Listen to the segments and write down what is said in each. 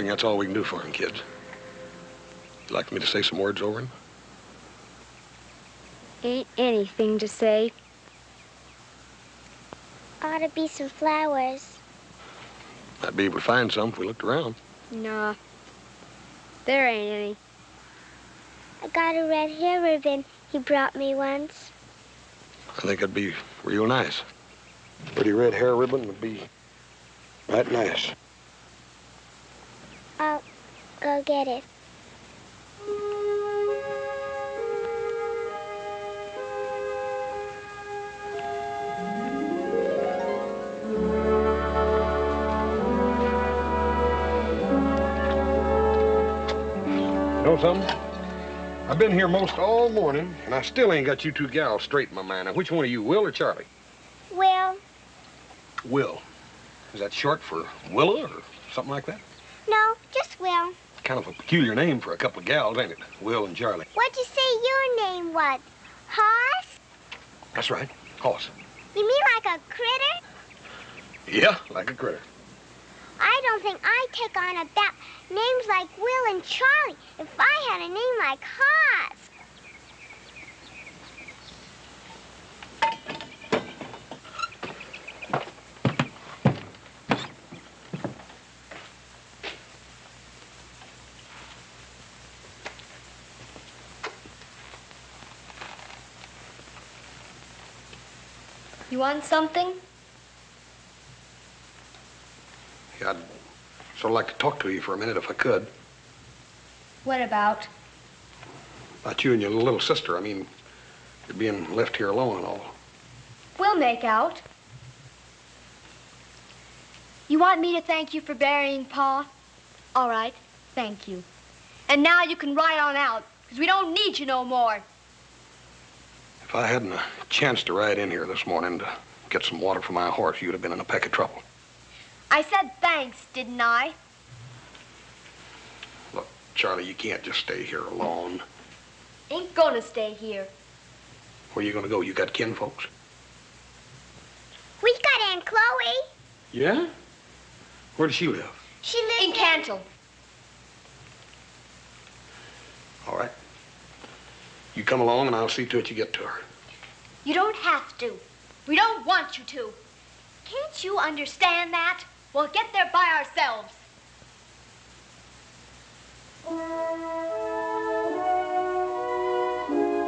reckon that's all we can do for him, kids. You'd like me to say some words over him? Ain't anything to say. Ought to be some flowers. I'd be able to find some if we looked around. Nah, there ain't any. I got a red hair ribbon he brought me once. I think it'd be real nice. Pretty red hair ribbon would be right nice. I'll go get it. You know something? I've been here most all morning, and I still ain't got you two gals straight in my mind. Now, which one are you, Will or Charlie? Will. Will. Is that short for Willa or something like that? No, just Will. Kind of a peculiar name for a couple of gals, ain't it? Will and Charlie. What'd you say your name was? Hoss? That's right, Hoss. You mean like a critter? Yeah, like a critter. I don't think I'd take on about names like Will and Charlie if I had a name like Hoss. You want something? Yeah, I'd sort of like to talk to you for a minute if I could. What about? About you and your little sister. I mean, you're being left here alone and all. We'll make out. You want me to thank you for burying Pa? All right, thank you. And now you can ride on out, because we don't need you no more. If I hadn't a chance to ride in here this morning to get some water for my horse, you'd have been in a peck of trouble. I said thanks, didn't I? Look, Charlie, you can't just stay here alone. Ain't gonna stay here. Where you gonna go? You got kinfolks? We got Aunt Chloe. Yeah? Where does she live? She lives in Cantle. All right. You come along and I'll see to it you get to her. You don't have to. We don't want you to. Can't you understand that? We'll get there by ourselves.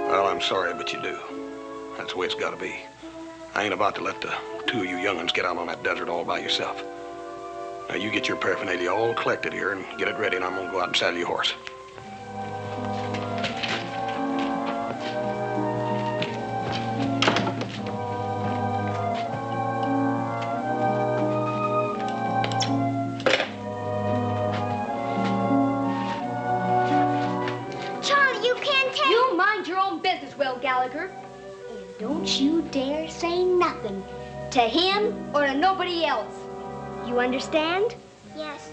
Well, I'm sorry, but you do. That's the way it's got to be. I ain't about to let the two of you young'uns get out on that desert all by yourself. Now, you get your paraphernalia all collected here and get it ready, and I'm going to go out and saddle your horse. Gallagher. And don't you dare say nothing to him or to nobody else. You understand? Yes.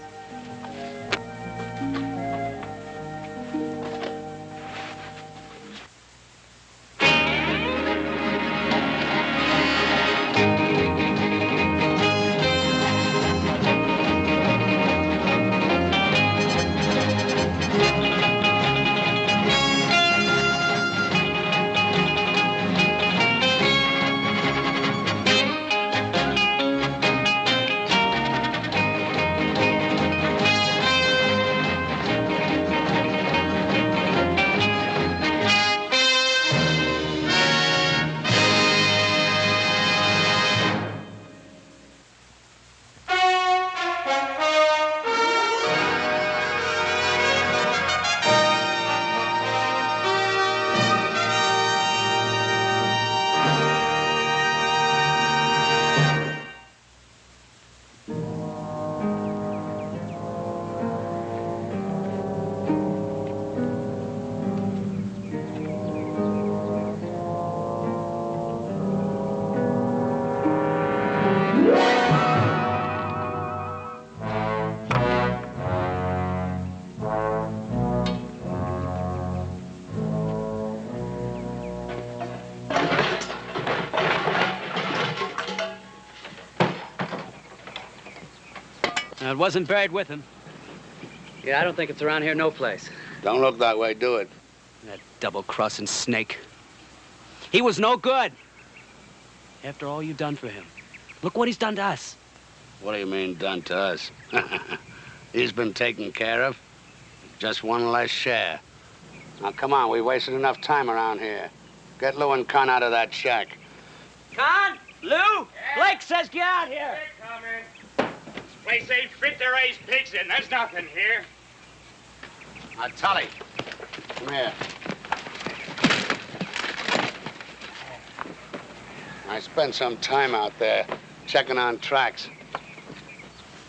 It wasn't buried with him. Yeah, I don't think it's around here no place. Don't look that way, do it. That double-crossing snake. He was no good. After all you've done for him. Look what he's done to us. What do you mean, done to us? He's been taken care of. Just one less share. Now, come on, we wasted enough time around here. Get Lou and Con out of that shack. Con? Lou? Yeah. Blake says get out here. They're coming. This place ain't fit to raise pigs in. There's nothing here. Now, Tully, come here. I spent some time out there checking on tracks.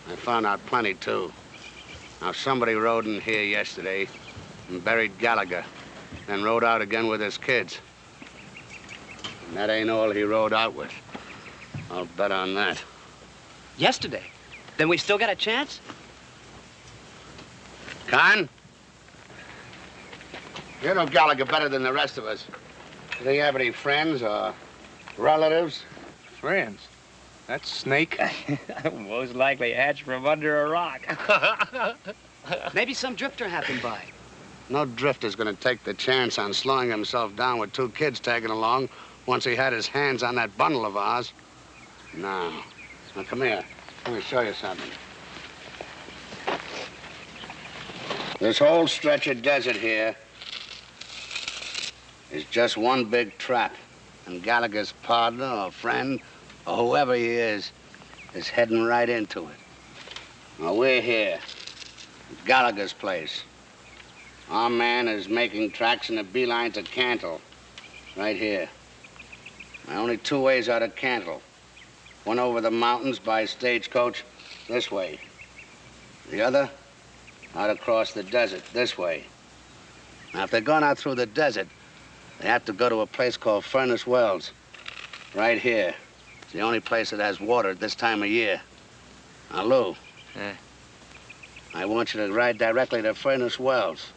I found out plenty, too. Now, somebody rode in here yesterday and buried Gallagher, then rode out again with his kids. And that ain't all he rode out with. I'll bet on that. Yesterday? Then we still got a chance? Con? You know Gallagher better than the rest of us. Does he have any friends or relatives? Friends? That snake? Most likely hatched from under a rock. Maybe some drifter happened by. No drifter's gonna take the chance on slowing himself down with 2 kids tagging along once he had his hands on that bundle of ours. No. Now, come here. Let me show you something. This whole stretch of desert here is just one big trap. And Gallagher's partner or friend or whoever he is heading right into it. Now, we're here at Gallagher's place. Our man is making tracks in a beeline to Cantle, right here. Now, only 2 ways out of Cantle. One over the mountains by stagecoach this way. The other out across the desert this way. Now, if they're going out through the desert, they have to go to a place called Furnace Wells, right here. It's the only place that has water at this time of year. Now, Lou, I want you to ride directly to Furnace Wells.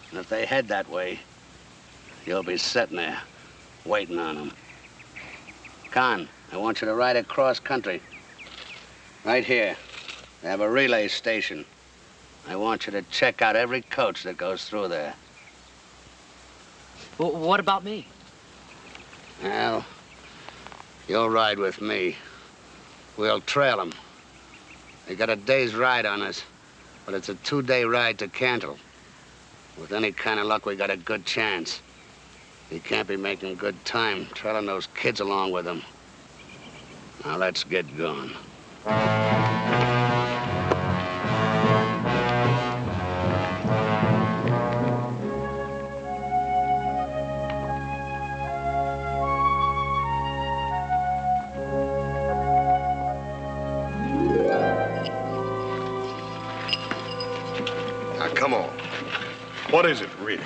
And if they head that way, you'll be sitting there, waiting on them. Con, I want you to ride across country. Right here. They have a relay station. I want you to check out every coach that goes through there. Well, what about me? Well, you'll ride with me. We'll trail them. They got a day's ride on us, but it's a 2-day ride to Cantle. With any kind of luck, we got a good chance. He can't be making good time trailing those kids along with him. Now, let's get going. Now, come on. What is it, really?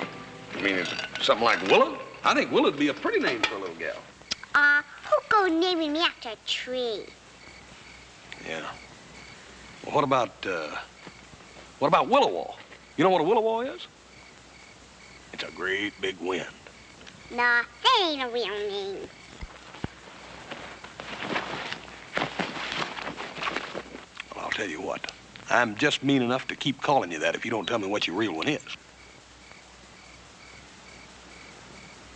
I mean, is it something like Willard? I think Willard'd be a pretty name for a little gal. Who goes naming me after a tree? Yeah. Well, what about Willowall? You know what a Willowall is? It's a great big wind. Nah, that ain't a real name. Well, I'll tell you what. I'm just mean enough to keep calling you that if you don't tell me what your real one is.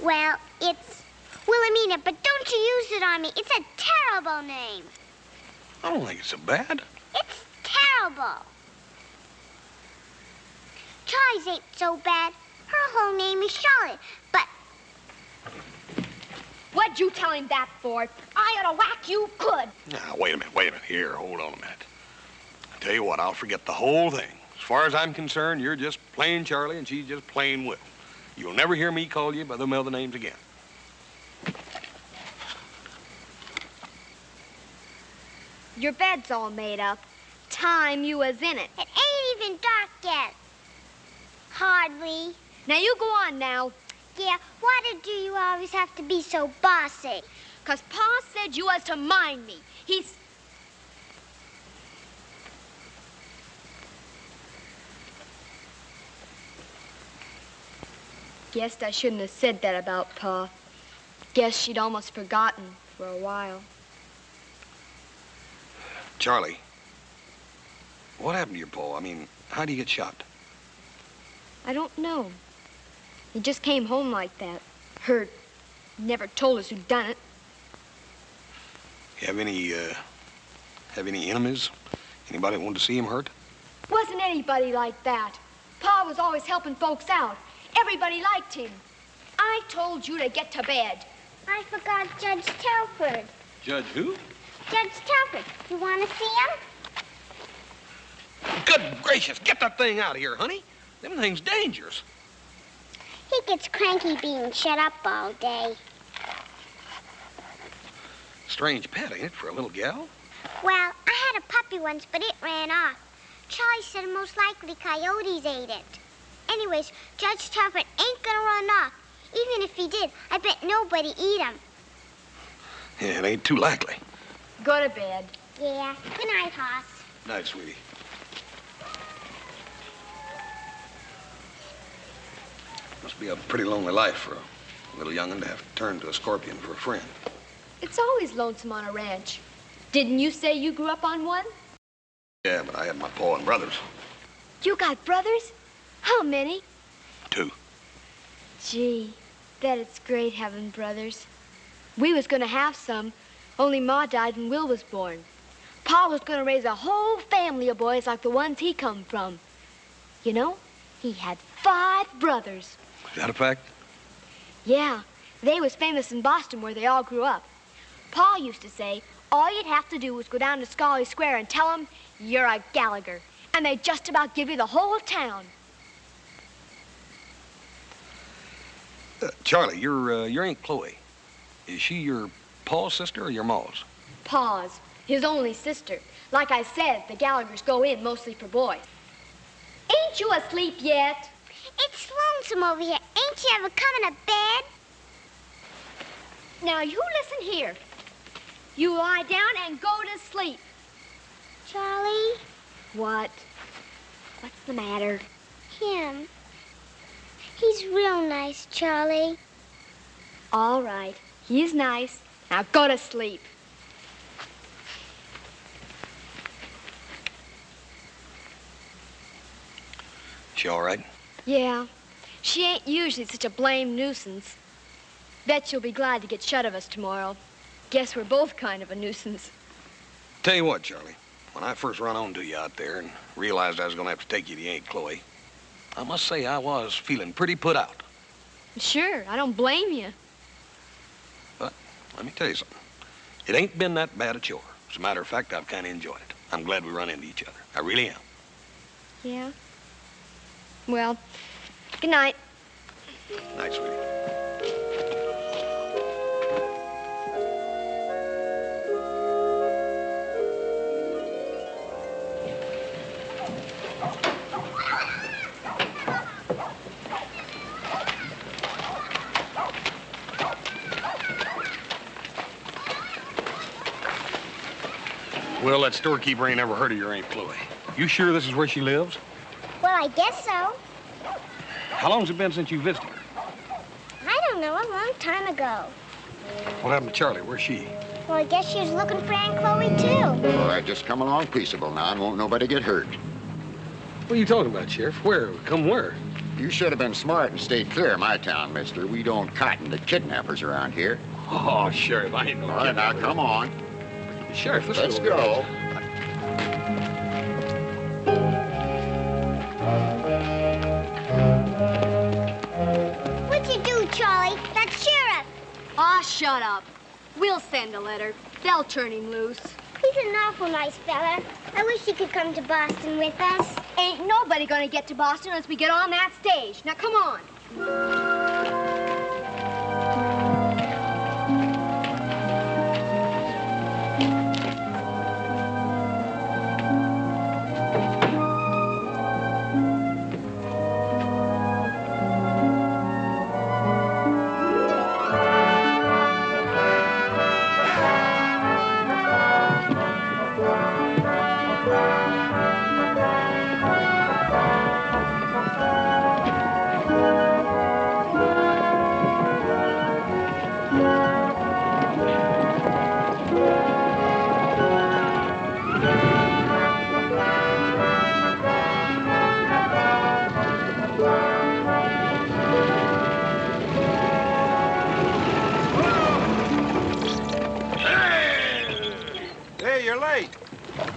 Well, it's Wilhelmina, but don't you use it on me. It's a terrible name. I don't think it's so bad. It's terrible. Charlie's ain't so bad. Her whole name is Charlotte, but... What'd you tell him that for? I ought to whack you good. Now, wait a minute. Here, hold on a minute. I tell you what, I'll forget the whole thing. As far as I'm concerned, you're just plain Charlie and she's just plain Will. You'll never hear me call you by them other names again. Your bed's all made up. Time you was in it. It ain't even dark yet. Hardly. Now you go on now. Yeah, why do you always have to be so bossy? 'Cause Pa said you was to mind me. He's... Guessed I shouldn't have said that about Pa. Guess she'd almost forgotten for a while. Charlie, what happened to your pa? I mean, how do you get shot? I don't know. He just came home like that, hurt. Never told us who'd done it. Have any enemies? Anybody want to see him hurt? Wasn't anybody like that. Pa was always helping folks out. Everybody liked him. I told you to get to bed. I forgot Judge Telford. Judge who? Judge Telford. You want to see him? Good gracious, get that thing out of here, honey. Them things dangerous. He gets cranky being shut up all day. Strange pet, ain't it, for a little gal? Well, I had a puppy once, but it ran off. Charlie said most likely coyotes ate it. Anyways, Judge Telford ain't gonna run off. Even if he did, I bet nobody eat him. Yeah, it ain't too likely. Go to bed. Yeah. Good night, Hoss. Night, sweetie. Must be a pretty lonely life for a little young'un to have to turn to a scorpion for a friend. It's always lonesome on a ranch. Didn't you say you grew up on one? Yeah, but I had my pa and brothers. You got brothers? How many? 2. Gee, bet it's great having brothers. We was gonna have some, only Ma died when Will was born. Pa was gonna raise a whole family of boys like the ones he come from. You know, he had 5 brothers. Is that a fact? Yeah, they was famous in Boston where they all grew up. Pa used to say all you'd have to do was go down to Scully Square and tell them you're a Gallagher, and they'd just about give you the whole town. Charlie, your Aunt Chloe, is she your pa's sister or your ma's? Pa's, his only sister. Like I said, the Gallaghers go in mostly for boys. Ain't you asleep yet? It's lonesome over here. Ain't you ever coming to bed? Now, you listen here. You lie down and go to sleep. Charlie? What? What's the matter? Him. He's real nice, Charlie. All right. He's nice. Now go to sleep. She all right? Yeah. She ain't usually such a blame nuisance. Bet you'll be glad to get shut of us tomorrow. Guess we're both kind of a nuisance. Tell you what, Charlie. When I first run on to you out there and realized I was going to have to take you to Aunt Chloe, I must say I was feeling pretty put out. Sure, I don't blame you. But let me tell you something. It ain't been that bad a chore. As a matter of fact, I've kind of enjoyed it. I'm glad we run into each other. I really am. Yeah? Well, good night. Night, sweetie. Well, that storekeeper ain't ever heard of your Aunt Chloe. You sure this is where she lives? Well, I guess so. How long's it been since you visited her? I don't know, a long time ago. What happened to Charlie? Where's she? Well, I guess she was looking for Aunt Chloe, too. Well, I just come along peaceable now and won't nobody get hurt. What are you talking about, Sheriff? Where? Come where? You should have been smart and stayed clear of my town, mister. We don't cotton to kidnappers around here. Oh, Sheriff, I ain't no All right, now, kid. come on. Sheriff, Let's go. What'd you do, Charlie? That sheriff. Aw, shut up. We'll send a letter. They'll turn him loose. He's an awful nice fella. I wish he could come to Boston with us. Ain't nobody gonna get to Boston unless we get on that stage. Now, come on.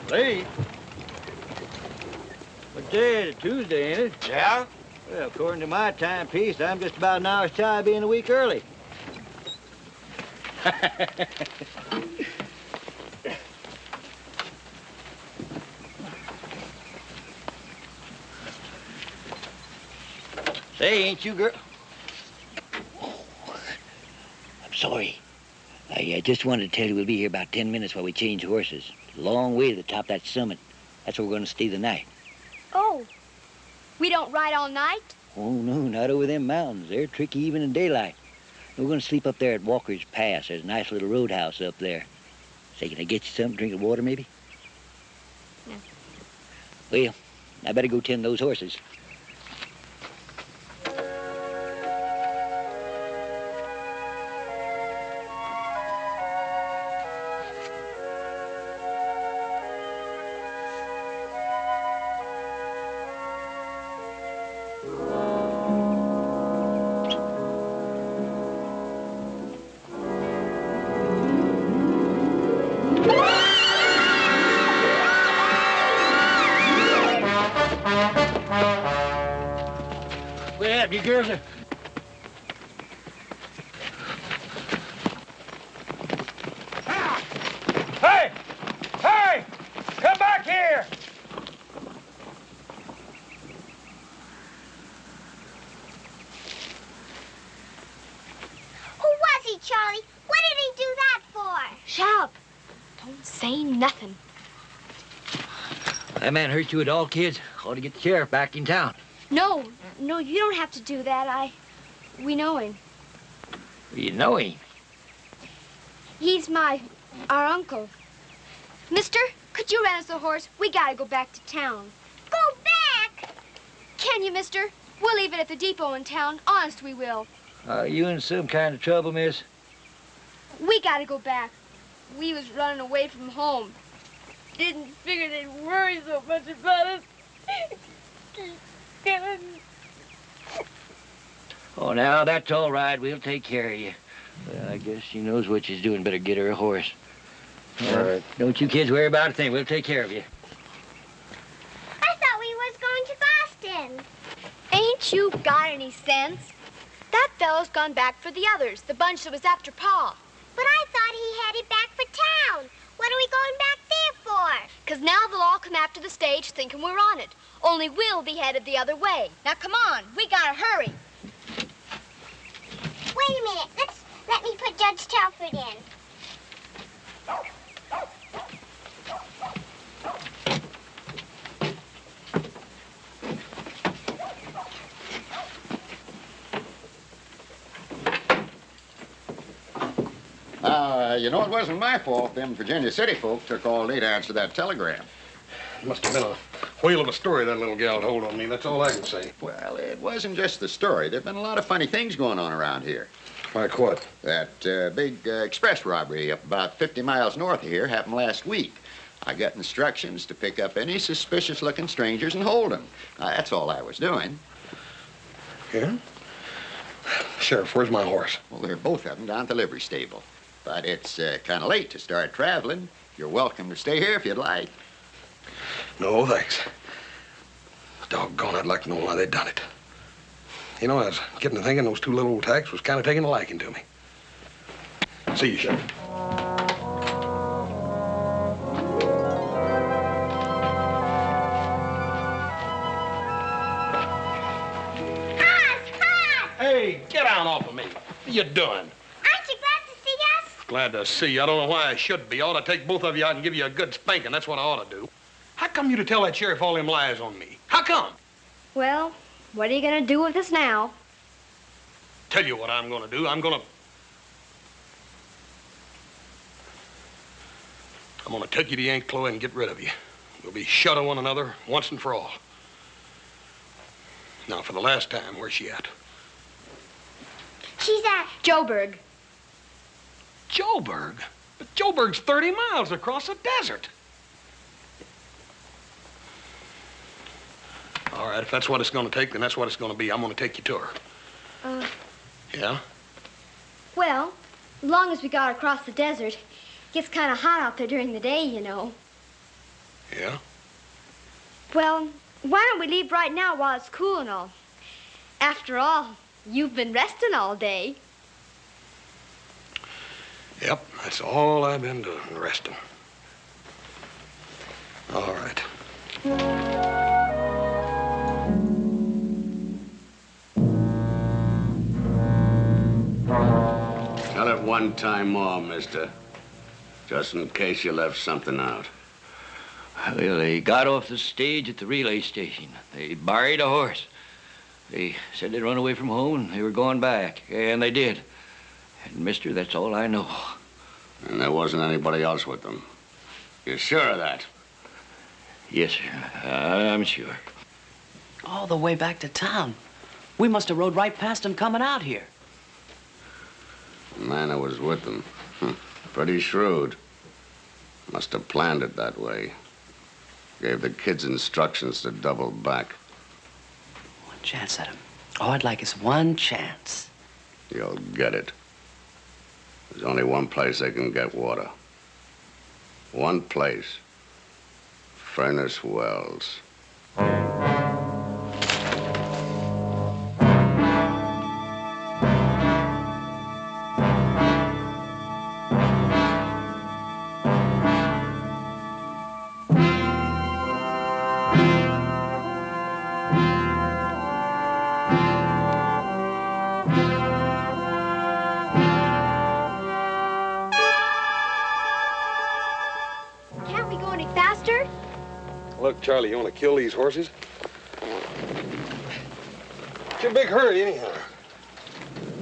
Late? What day is it? Tuesday, ain't it? Yeah? Well, according to my timepiece, I'm just about an hour's shy of being a week early. Say, ain't you girl... I'm sorry. I just wanted to tell you we'll be here about 10 minutes while we change horses. It's a long way to the top of that summit. That's where we're going to stay the night. Oh, we don't ride all night? Oh, no, not over them mountains. They're tricky even in daylight. We're going to sleep up there at Walker's Pass. There's a nice little roadhouse up there. Say, can I get you something, drink of water, maybe? No. Well, I better go tend those horses. Well, you girls are... Hey! Hey! Come back here! Who was he, Charlie? What did he do that for? Shut up. Don't say nothing. That man hurt you at all, kids? Ought to get the sheriff back in town. No, you don't have to do that. We know him. You know him? He's our uncle. Mister, could you rent us a horse? We gotta go back to town. Go back? Can you, mister? We'll leave it at the depot in town. Honest, we will. Are you in some kind of trouble, miss? We gotta go back. We was running away from home. Didn't figure they'd worry so much about us. Oh, now, that's all right. We'll take care of you. Well, I guess she knows what she's doing. Better get her a horse. All right. Don't you kids worry about a thing. We'll take care of you. I thought we was going to Boston. Ain't you got any sense? That fellow's gone back for the others, the bunch that was after Pa. But I thought he headed back for town. What are we going back there for? 'Cause now they'll all come after the stage thinking we're on it. Only we'll be headed the other way. Now, come on. We gotta hurry. Wait a minute. Let me put Judge Telford in. You know, it wasn't my fault them Virginia City folk took all day to answer that telegram. Must have been a whale of a story that little gal told on me. That's all I can say. Well, it wasn't just the story. There've been a lot of funny things going on around here. Like what? That big express robbery up about 50 miles north of here happened last week. I got instructions to pick up any suspicious-looking strangers and hold them. That's all I was doing. Yeah? Sheriff, where's my horse? Well, they're both of them down at the livery stable. But it's kind of late to start traveling. You're welcome to stay here if you'd like. No, thanks. Doggone, I'd like to know why they done it. You know, I was getting to thinking those two little old tacks was kind of taking a liking to me. See you, Sheriff. Hey, get down off of me. What are you doing? Aren't you glad to see us? Glad to see you. I don't know why I should be. I ought to take both of you out and give you a good spanking. That's what I ought to do. How come you to tell that sheriff all them lies on me? How come? Well, what are you gonna do with us now? Tell you what I'm gonna do. I'm gonna take you to Yanklo and get rid of you. We'll be shut of one another once and for all. Now, for the last time, where's she at? She's at Joburg. Joburg? But Joburg's 30 miles across the desert. All right, if that's what it's gonna take, then that's what it's gonna be. I'm gonna take you to her. Yeah? Well, as long as we got across the desert, it gets kind of hot out there during the day, you know. Yeah? Well, why don't we leave right now while it's cool and all? After all, you've been resting all day. Yep, that's all I've been doing, resting. All right. Tell it one time more, mister. Just in case you left something out. Well, they got off the stage at the relay station. They borrowed a horse. They said they'd run away from home and they were going back. And they did. And, mister, that's all I know. And there wasn't anybody else with them. You're sure of that? Yes, sir. I'm sure. All the way back to town. We must have rode right past them coming out here. The man who was with them. Pretty shrewd. Must have planned it that way. Gave the kids instructions to double back. One chance at him. All I'd like is one chance. You'll get it. There's only one place they can get water. One place. Furnace Wells. Can't we go any faster? Look, Charlie, you want to kill these horses? What's your big hurry, anyhow?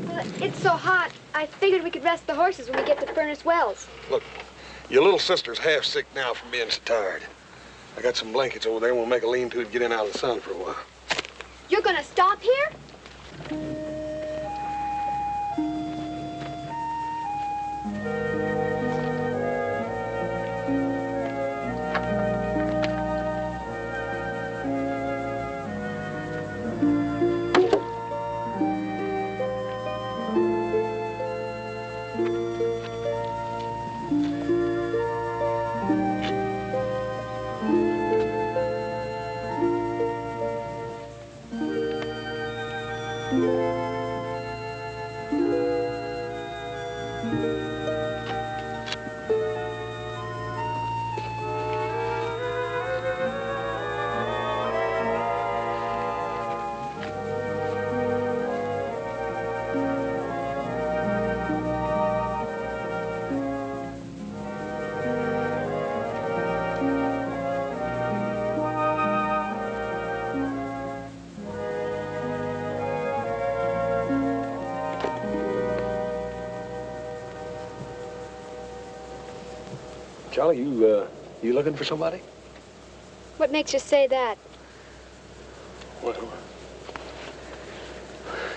Well, it's so hot. I figured we could rest the horses when we get to Furnace Wells. Look, your little sister's half sick now from being so tired. I got some blankets over there. We'll make a lean-to to get in out of the sun for a while. You're gonna stop here? Charlie, you looking for somebody? What makes you say that? Well,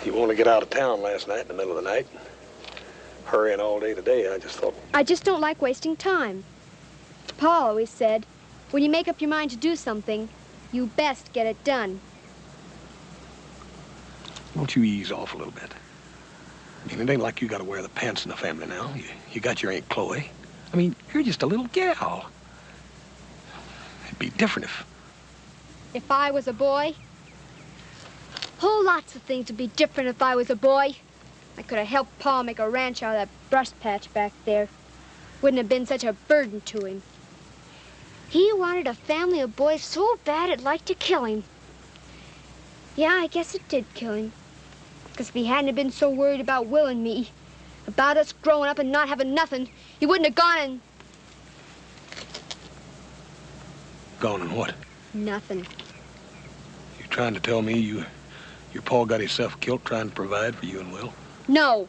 you want to get out of town last night in the middle of the night. Hurrying all day today, I just thought... I just don't like wasting time. Pa always said, when you make up your mind to do something, you best get it done. Won't you ease off a little bit? I mean, it ain't like you got to wear the pants in the family now. You got your Aunt Chloe. I mean, you're just a little gal. It'd be different If I was a boy, whole lots of things would be different if I was a boy. I could have helped Pa make a ranch out of that brush patch back there. Wouldn't have been such a burden to him. He wanted a family of boys so bad it'd like to kill him. Yeah, I guess it did kill him. Because if he hadn't have been so worried about Will and me, about us growing up and not having nothing, he wouldn't have gone and... Gone and what? Nothing. You trying to tell me your pa got himself killed trying to provide for you and Will? No.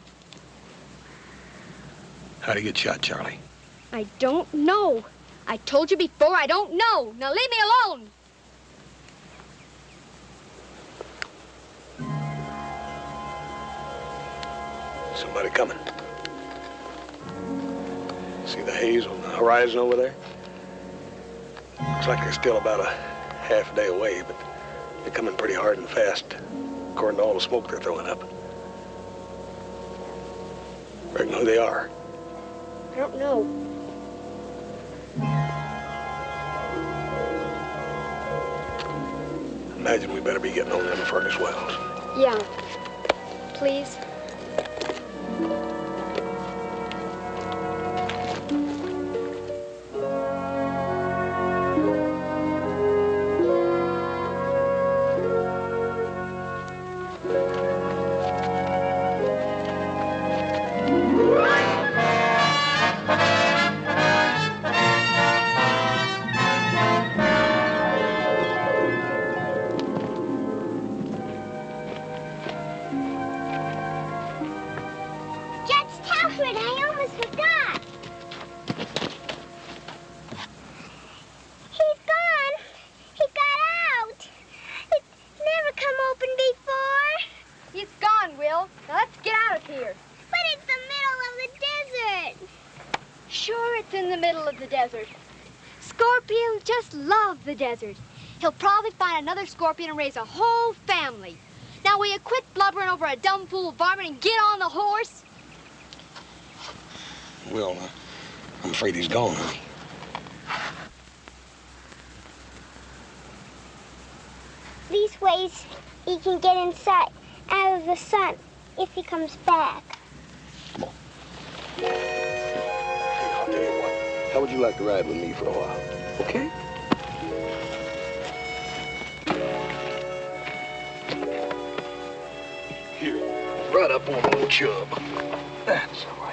How'd he get shot, Charlie? I don't know. I told you before, I don't know. Now leave me alone. Somebody coming. See the haze on the horizon over there? Looks like they're still about a half day away, but they're coming pretty hard and fast, according to all the smoke they're throwing up. Reckon who they are? I don't know. Imagine we better be getting on them furnace wells. Yeah. Please? I almost forgot. He's gone. He got out. It's never come open before. He's gone, Will. Now let's get out of here. But it's the middle of the desert. Sure, it's in the middle of the desert. Scorpion just loves the desert. He'll probably find another scorpion and raise a whole family. Now, will you quit blubbering over a dumb fool varmint and get on the horse? Will, I'm afraid he's gone, honey. These ways he can get inside, out of the sun, if he comes back. Come on. Hey, I'll tell you what. How would you like to ride with me for a while? Okay? Here, right up on old Chub. That's all right.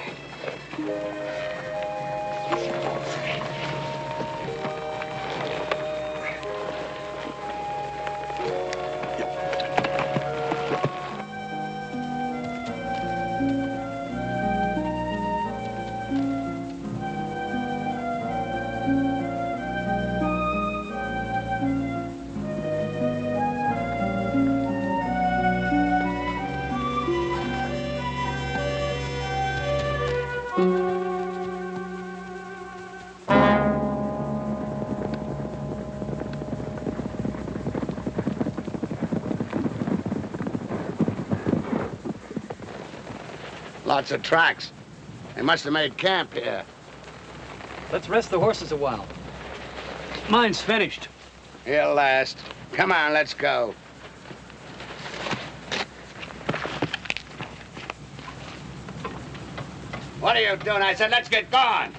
Lots of tracks. They must have made camp here. Let's rest the horses a while. Mine's finished. He'll last. Come on, let's go. What are you doing? I said, let's get going.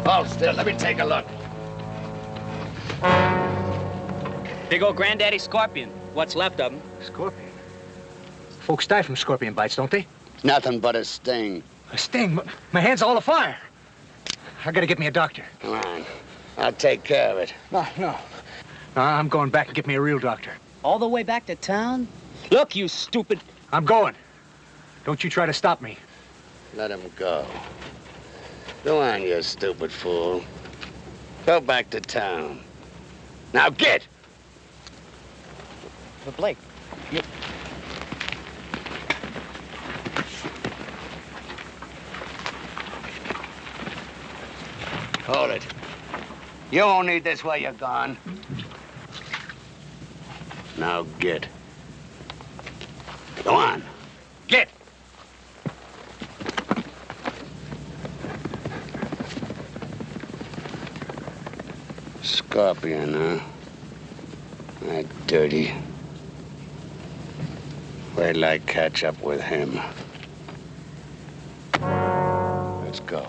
Hold still. Let me take a look. Big old granddaddy scorpion. What's left of him. Scorpion? Folks die from scorpion bites, don't they? Nothing but a sting. A sting? My hand's all afire. I gotta get me a doctor. Come on. I'll take care of it. No. I'm going back and get me a real doctor. All the way back to town? Look, you stupid... I'm going. Don't you try to stop me. Let him go. Go on, you stupid fool. Go back to town. Now get! But Blake, you... Hold it. You won't need this while you're gone. Now get. Go on. Get! Scorpion, huh? That dirty. Wait till I catch up with him. Let's go.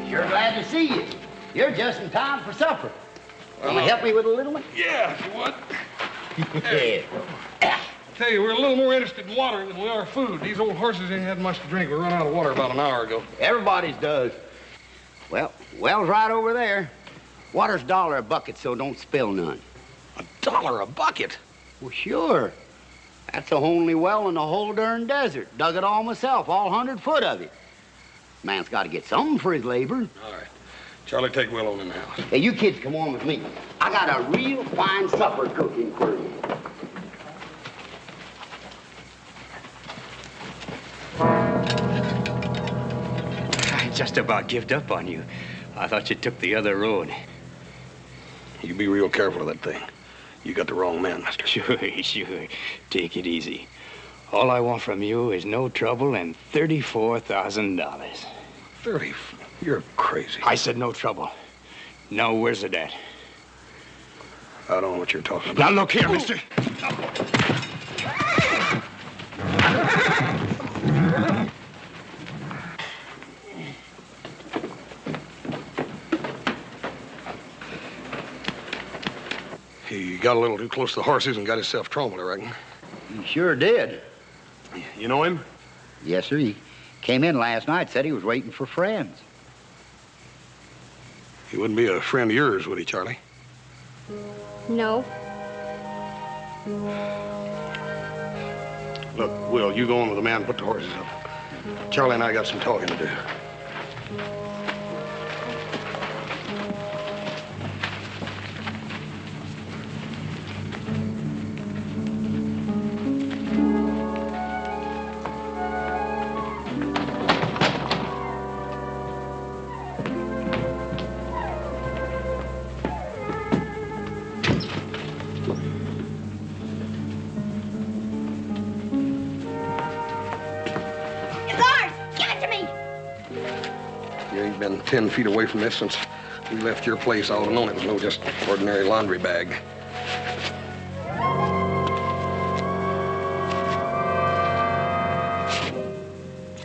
Sure glad to see you. You're just in time for supper. Want to help me with a little one? Yeah, if you would. Yeah. I tell you, we're a little more interested in water than we are food. These old horses ain't had much to drink. We run out of water about an hour ago. Everybody's does. Well, well's right over there. Water's $1 a bucket, so don't spill none. $1 a bucket? Well, sure. That's the only well in the whole darn desert. Dug it all myself, all 100 foot of it. Man's got to get something for his labor. All right. Charlie, take Will on in the house. Hey, you kids come on with me. I got a real fine supper cooking for you. just about given up on you. I thought you took the other road. You be real careful of that thing. You got the wrong man, mister. Sure. Take it easy. All I want from you is no trouble and $34,000. 30? You're crazy. I said no trouble. Now, where's it at? I don't know what you're talking about. Now, look here, mister. He got a little too close to the horses and got himself trampled, I reckon. He sure did. You know him? Yes, sir. He came in last night, said he was waiting for friends. He wouldn't be a friend of yours, would he, Charlie? No. Look, Will, you go on with the man and put the horses up. Charlie and I got some talking to do. You ain't been 10 feet away from this since we left your place. I would have known it was no just ordinary laundry bag.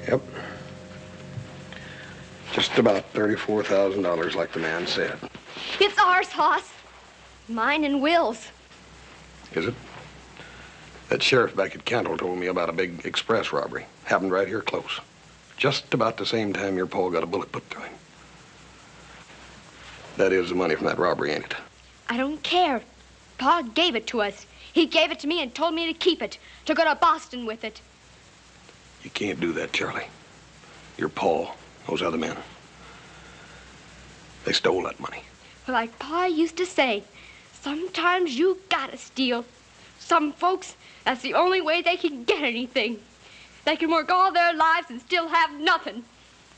Yep. Just about $34,000, like the man said. It's ours, Hoss. Mine and Will's. Is it? That sheriff back at Cantle told me about a big express robbery. Happened right here close. Just about the same time your pa got a bullet put through him. That is the money from that robbery, ain't it? I don't care. Pa gave it to us. He gave it to me and told me to keep it, to go to Boston with it. You can't do that, Charlie. Your pa, those other men, they stole that money. Well, like Pa used to say, sometimes you gotta steal. Some folks, that's the only way they can get anything. They can work all their lives and still have nothing.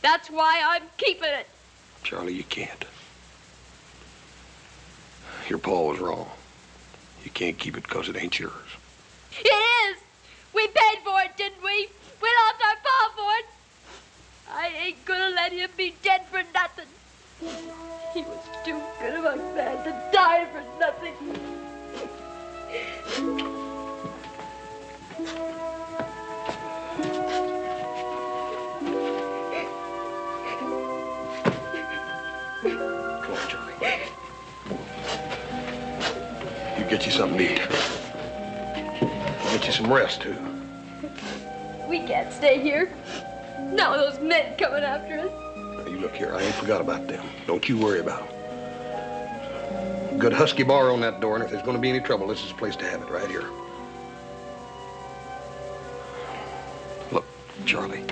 That's why I'm keeping it. Charlie, you can't. Your pa was wrong. You can't keep it because it ain't yours. It is. We paid for it, didn't we? We lost our pa for it. I ain't gonna let him be dead for nothing. He was too good of a man to die for nothing. Come on, Charlie. You get you something to eat. Get you some rest, too. We can't stay here. Now those men coming after us. Now, you look here, I ain't forgot about them. Don't you worry about them. Good husky bar on that door, and if there's going to be any trouble, this is the place to have it, right here. Look, Charlie,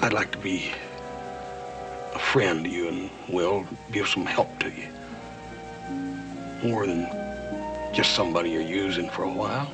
I'd like to be a friend to you and Will, give some help to you. More than just somebody you're using for a while.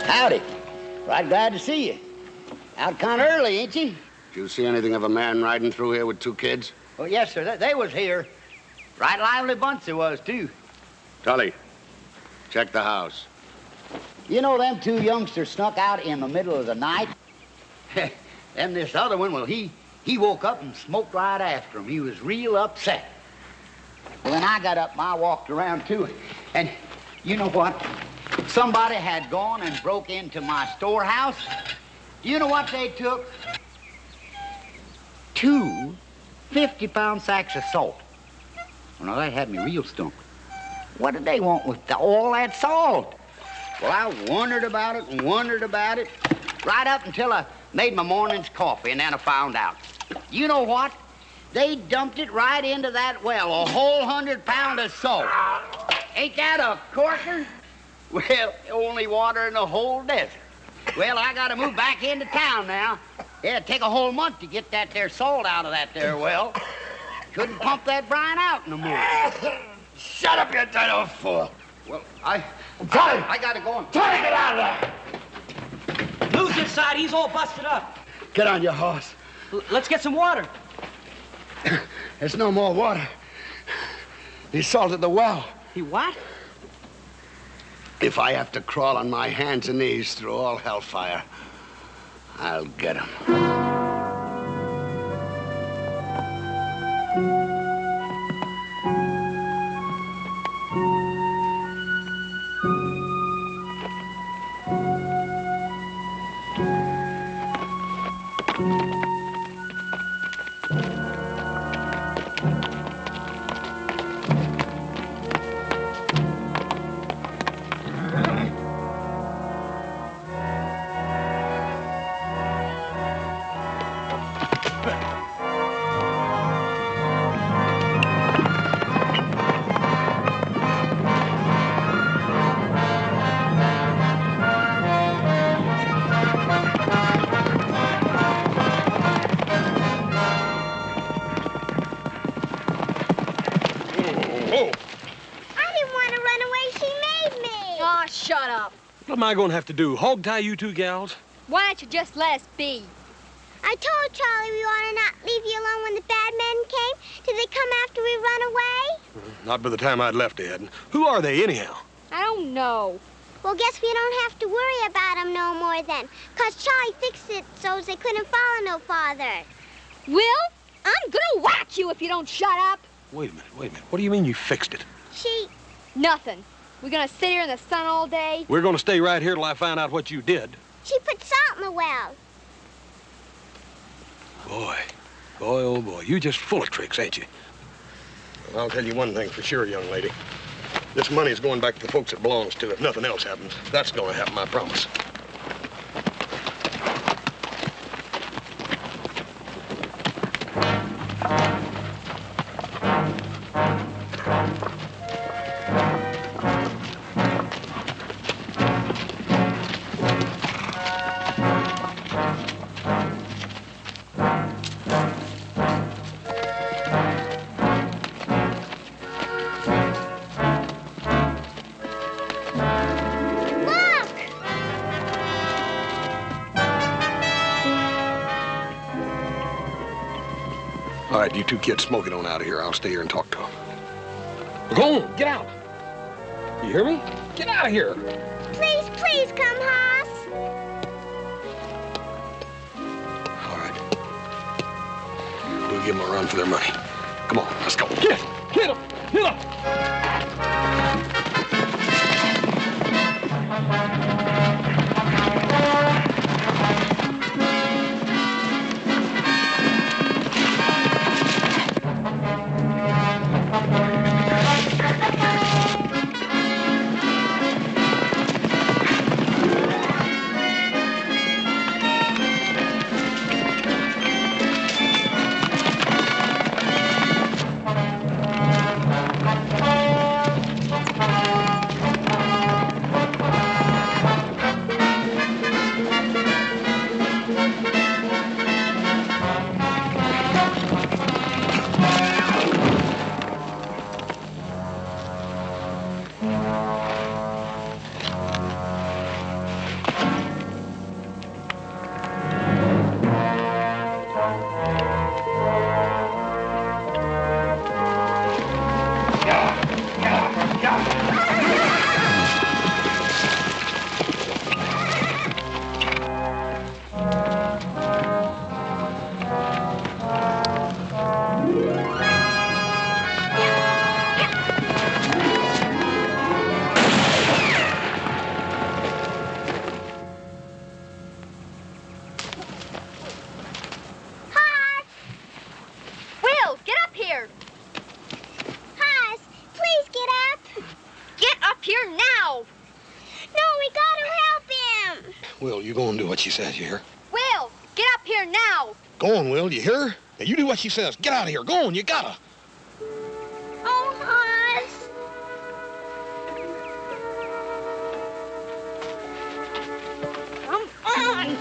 Howdy. Right glad to see you. Out kind of early, ain't you? Did you see anything of a man riding through here with two kids? Oh, yes, sir. They was here. Right lively bunch there was, too. Tully, check the house. You know them two youngsters snuck out in the middle of the night? And this other one, well, he woke up and smoked right after him. He was real upset. Well, then I got up and I walked around, too. And you know what? Somebody had gone and broke into my storehouse. Do you know what they took? 2 50-pound sacks of salt. Well, now, that had me real stumped. What did they want with all that salt? Well, I wondered about it and wondered about it, right up until I made my morning's coffee, and then I found out. You know what? They dumped it right into that well, a whole 100 pound of salt. Ain't that a corker? Well, only water in the whole desert. Well, I gotta move back into town now. It'd take a whole month to get that there salt out of that there well. Couldn't pump that brine out no more. Shut up, you dead old fool. Well, Tony! I gotta go and... Tony, get out of there! Lou's inside. He's all busted up. Get on your horse. Let's get some water. There's no more water. He salted the well. He what? If I have to crawl on my hands and knees through all hellfire, I'll get him. What am I going to have to do? Hog tie you two gals? Why don't you just let us be? I told Charlie we ought to not leave you alone when the bad men came. Did they come after we run away? Not by the time I'd left, Ed. Who are they, anyhow? I don't know. Well, guess we don't have to worry about them no more then. 'Cause Charlie fixed it so they couldn't follow no farther. Will, I'm gonna whack you if you don't shut up. Wait a minute. What do you mean you fixed it? Nothing. We're gonna sit here in the sun all day? We're gonna stay right here till I find out what you did. She put salt in the well. Boy, oh boy, you just full of tricks, ain't you? Well, I'll tell you one thing for sure, young lady. This money's going back to the folks it belongs to if nothing else happens. That's gonna happen, I promise. All right, you two kids smoking on out of here. I'll stay here and talk to them. Go on, get out. You hear me? Get out of here. Please, please come, Hoss. All right. We'll give them a run for their money. Come on, let's go. Get them! Get them! Will, you go and do what she says, you hear? Will, get up here now. Go on, Will, you hear? Now, you do what she says. Get out of here. Go on, you gotta. Oh, Hoss. Come on.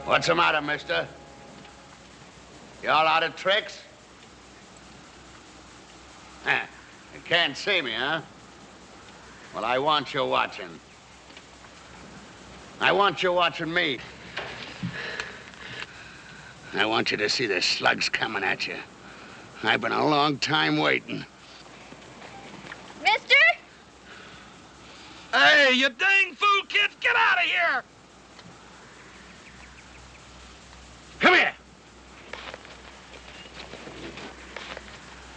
What's the matter, mister? You all out of tricks? You can't see me, huh? Well, I want you watching. I want you watching me. I want you to see the slugs coming at you. I've been a long time waiting. Mister? Hey, you dang fool kids, get out of here! Come here!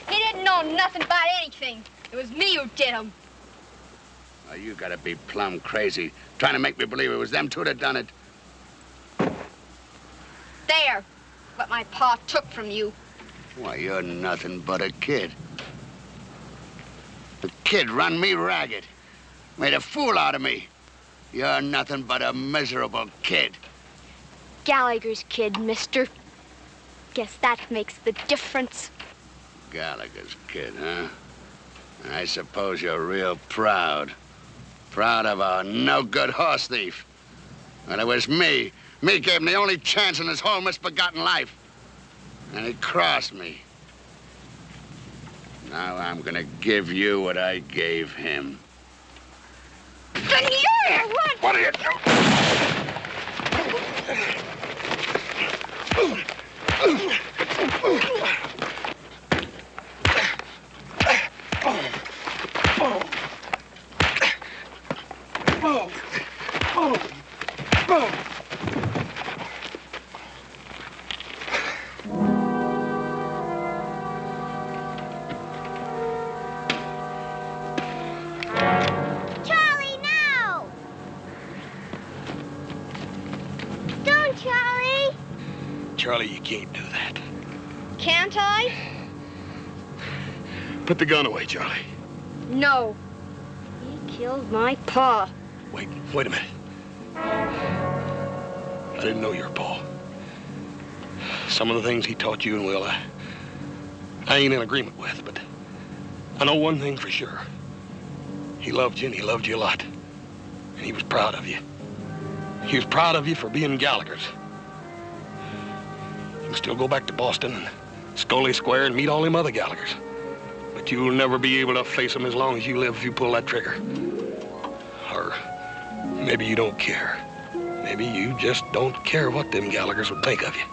He didn't know nothing about anything. It was me who did him. Oh, you gotta be plumb crazy, trying to make me believe it was them two that done it. There. What my pa took from you. Why, you're nothing but a kid. The kid run me ragged. Made a fool out of me. You're nothing but a miserable kid. Gallagher's kid, mister. Guess that makes the difference. Gallagher's kid, huh? I suppose you're real proud. Proud of a no-good horse thief. Well, it was me. Me gave him the only chance in his whole misbegotten life. And he crossed me. Now I'm gonna give you what I gave him. Then you! What are you doing? Charlie, no! Don't, Charlie! Charlie, you can't do that. Can't I? Put the gun away, Charlie. No. He killed my pa. Wait a minute. I didn't know your pa. Some of the things he taught you and Will, I ain't in agreement with, but I know one thing for sure. He loved you, and he loved you a lot. And he was proud of you. He was proud of you for being Gallagher's. You can still go back to Boston and Scully Square and meet all them other Gallaghers. But you'll never be able to face them as long as you live if you pull that trigger. Or maybe you don't care. Maybe you just don't care what them Gallaghers would think of you.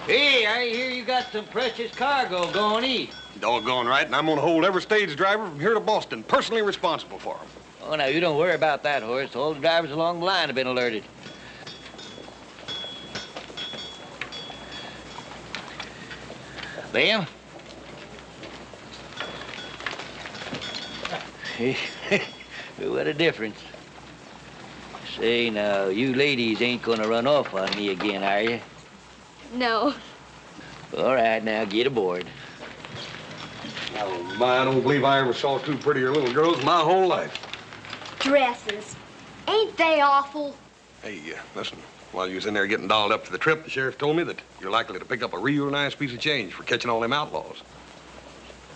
Hey, I hear you got some precious cargo going east. Doggone right, and I'm gonna hold every stage driver from here to Boston personally responsible for them. Oh, now, you don't worry about that, Horace. All the drivers along the line have been alerted. Them? What a difference. Say, now, you ladies ain't gonna run off on me again, are you? No. All right, now, get aboard. Oh, my, I don't believe I ever saw two prettier little girls in my whole life. Dresses. Ain't they awful? Hey, listen, while you was in there getting dolled up for the trip, the sheriff told me that you're likely to pick up a real nice piece of change for catching all them outlaws.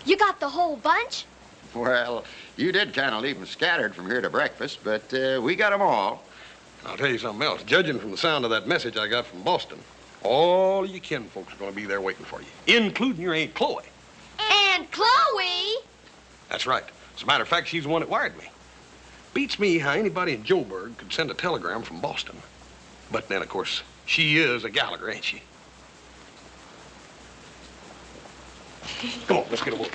You got the whole bunch? Well, you did kind of leave them scattered from here to breakfast, but we got them all. I'll tell you something else. Judging from the sound of that message I got from Boston, all your kinfolks are going to be there waiting for you, including your Aunt Chloe. Aunt Chloe? That's right. As a matter of fact, she's the one that wired me. Beats me how anybody in Joburg could send a telegram from Boston. But then, of course, she is a Gallagher, ain't she? Come on, let's get aboard.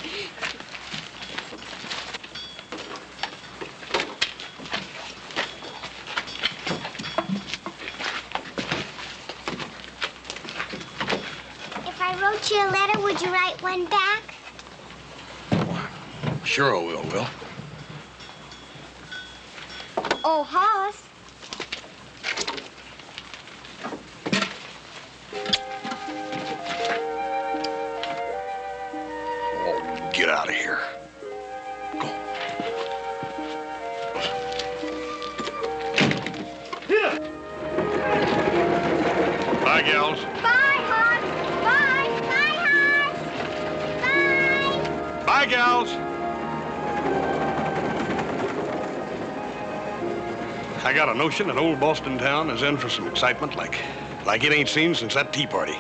If I wrote you a letter, would you write one back? Sure I will, Will. Oh, Hoss. Oh, get out of here. Go. Bye, gals. Bye, Hoss. Bye. Bye, Hoss. Bye. Bye, gals. I got a notion that old Boston town is in for some excitement like it ain't seen since that tea party.